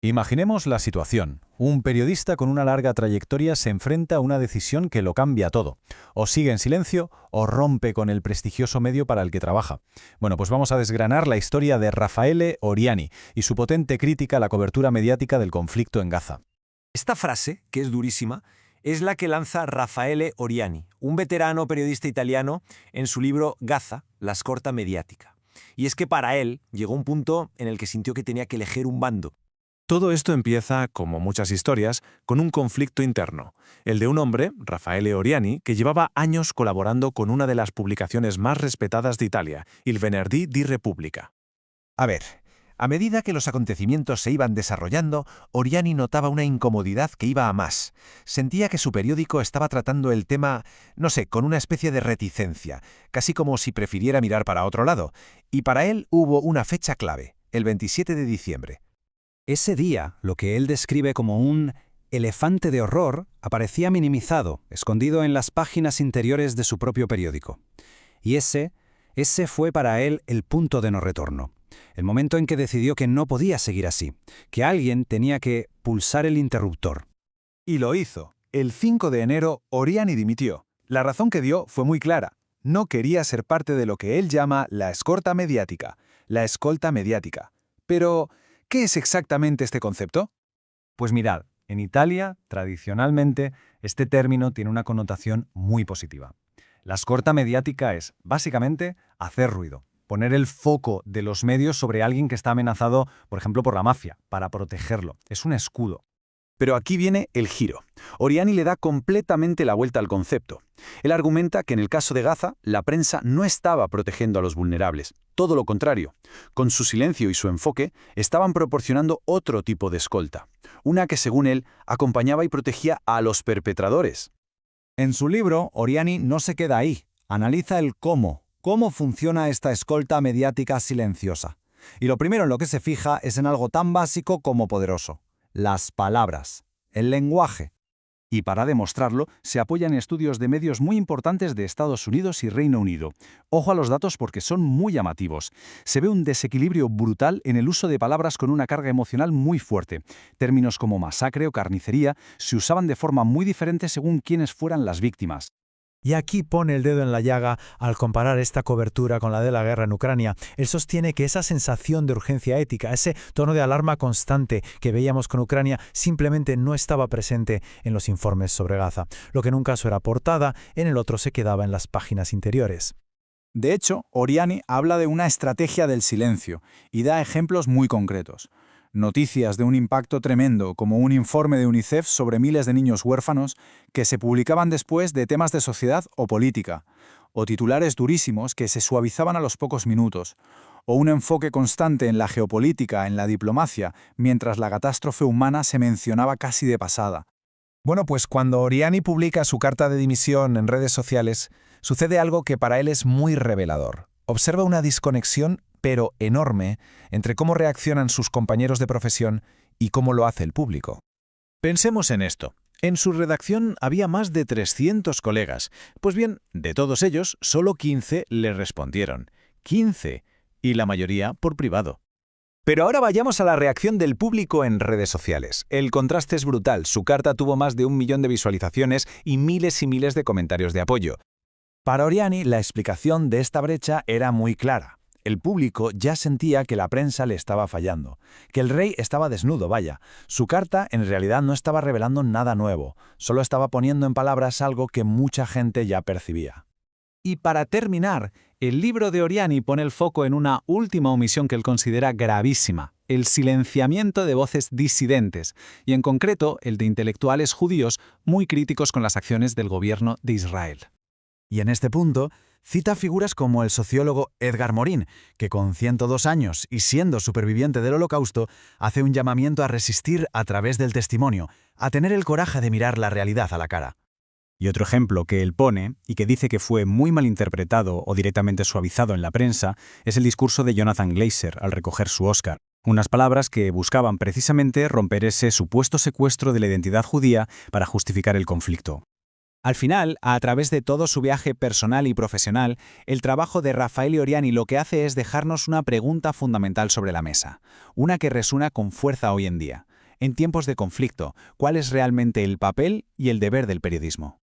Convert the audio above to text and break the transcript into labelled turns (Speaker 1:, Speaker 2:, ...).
Speaker 1: Imaginemos la situación. Un periodista con una larga trayectoria se enfrenta a una decisión que lo cambia todo. O sigue en silencio o rompe con el prestigioso medio para el que trabaja. Bueno, pues vamos a desgranar la historia de Raffaele Oriani y su potente crítica a la cobertura mediática del conflicto en Gaza.
Speaker 2: Esta frase, que es durísima, es la que lanza Raffaele Oriani, un veterano periodista italiano, en su libro Gaza, la scorta mediática. Y es que para él llegó un punto en el que sintió que tenía que elegir un bando.
Speaker 3: Todo esto empieza, como muchas historias, con un conflicto interno, el de un hombre, Raffaele Oriani, que llevaba años colaborando con una de las publicaciones más respetadas de Italia, Il Venerdì di Repubblica.
Speaker 4: A ver, a medida que los acontecimientos se iban desarrollando, Oriani notaba una incomodidad que iba a más. Sentía que su periódico estaba tratando el tema, no sé, con una especie de reticencia, casi como si prefiriera mirar para otro lado. Y para él hubo una fecha clave, el 27 de diciembre.
Speaker 5: Ese día, lo que él describe como un elefante de horror, aparecía minimizado, escondido en las páginas interiores de su propio periódico. Y ese fue para él el punto de no retorno. El momento en que decidió que no podía seguir así, que alguien tenía que pulsar el interruptor.
Speaker 6: Y lo hizo. El 5 de enero, Oriani dimitió. La razón que dio fue muy clara. No quería ser parte de lo que él llama la escorta mediática, la escolta mediática. Pero, ¿qué es exactamente este concepto?
Speaker 1: Pues mirad, en Italia, tradicionalmente, este término tiene una connotación muy positiva. La escorta mediática es, básicamente, hacer ruido, poner el foco de los medios sobre alguien que está amenazado, por ejemplo, por la mafia, para protegerlo. Es un escudo.
Speaker 6: Pero aquí viene el giro. Oriani le da completamente la vuelta al concepto. Él argumenta que en el caso de Gaza, la prensa no estaba protegiendo a los vulnerables. Todo lo contrario. Con su silencio y su enfoque, estaban proporcionando otro tipo de escolta. Una que, según él, acompañaba y protegía a los perpetradores.
Speaker 5: En su libro, Oriani no se queda ahí. Analiza el cómo funciona esta escolta mediática silenciosa. Y lo primero en lo que se fija es en algo tan básico como poderoso: las palabras, el lenguaje.
Speaker 7: Y para demostrarlo, se apoya en estudios de medios muy importantes de Estados Unidos y Reino Unido. Ojo a los datos porque son muy llamativos. Se ve un desequilibrio brutal en el uso de palabras con una carga emocional muy fuerte. Términos como masacre o carnicería se usaban de forma muy diferente según quiénes fueran las víctimas.
Speaker 8: Y aquí pone el dedo en la llaga al comparar esta cobertura con la de la guerra en Ucrania. Él sostiene que esa sensación de urgencia ética, ese tono de alarma constante que veíamos con Ucrania, simplemente no estaba presente en los informes sobre Gaza. Lo que en un caso era portada, en el otro se quedaba en las páginas interiores.
Speaker 7: De hecho, Oriani habla de una estrategia del silencio y da ejemplos muy concretos. Noticias de un impacto tremendo, como un informe de UNICEF sobre miles de niños huérfanos que se publicaban después de temas de sociedad o política, o titulares durísimos que se suavizaban a los pocos minutos, o un enfoque constante en la geopolítica, en la diplomacia, mientras la catástrofe humana se mencionaba casi de pasada.
Speaker 4: Bueno, pues cuando Oriani publica su carta de dimisión en redes sociales, sucede algo que para él es muy revelador. Observa una desconexión, pero enorme, entre cómo reaccionan sus compañeros de profesión y cómo lo hace el público.
Speaker 1: Pensemos en esto. En su redacción había más de 300 colegas. Pues bien, de todos ellos, solo 15 le respondieron. 15. Y la mayoría por privado.
Speaker 2: Pero ahora vayamos a la reacción del público en redes sociales. El contraste es brutal. Su carta tuvo más de 1 millón de visualizaciones y miles de comentarios de apoyo.
Speaker 4: Para Oriani, la explicación de esta brecha era muy clara. El público ya sentía que la prensa le estaba fallando, que el rey estaba desnudo, vaya. Su carta en realidad no estaba revelando nada nuevo, solo estaba poniendo en palabras algo que mucha gente ya percibía.
Speaker 7: Y para terminar, el libro de Oriani pone el foco en una última omisión que él considera gravísima: el silenciamiento de voces disidentes, y en concreto el de intelectuales judíos muy críticos con las acciones del gobierno de Israel.
Speaker 5: Y en este punto, cita figuras como el sociólogo Edgar Morin, que con 102 años y siendo superviviente del Holocausto, hace un llamamiento a resistir a través del testimonio, a tener el coraje de mirar la realidad a la cara.
Speaker 3: Y otro ejemplo que él pone, y que dice que fue muy mal interpretado o directamente suavizado en la prensa, es el discurso de Jonathan Glazer al recoger su Oscar. Unas palabras que buscaban precisamente romper ese supuesto secuestro de la identidad judía para justificar el conflicto.
Speaker 7: Al final, a través de todo su viaje personal y profesional, el trabajo de Raffaele Oriani lo que hace es dejarnos una pregunta fundamental sobre la mesa, una que resuena con fuerza hoy en día. En tiempos de conflicto, ¿cuál es realmente el papel y el deber del periodismo?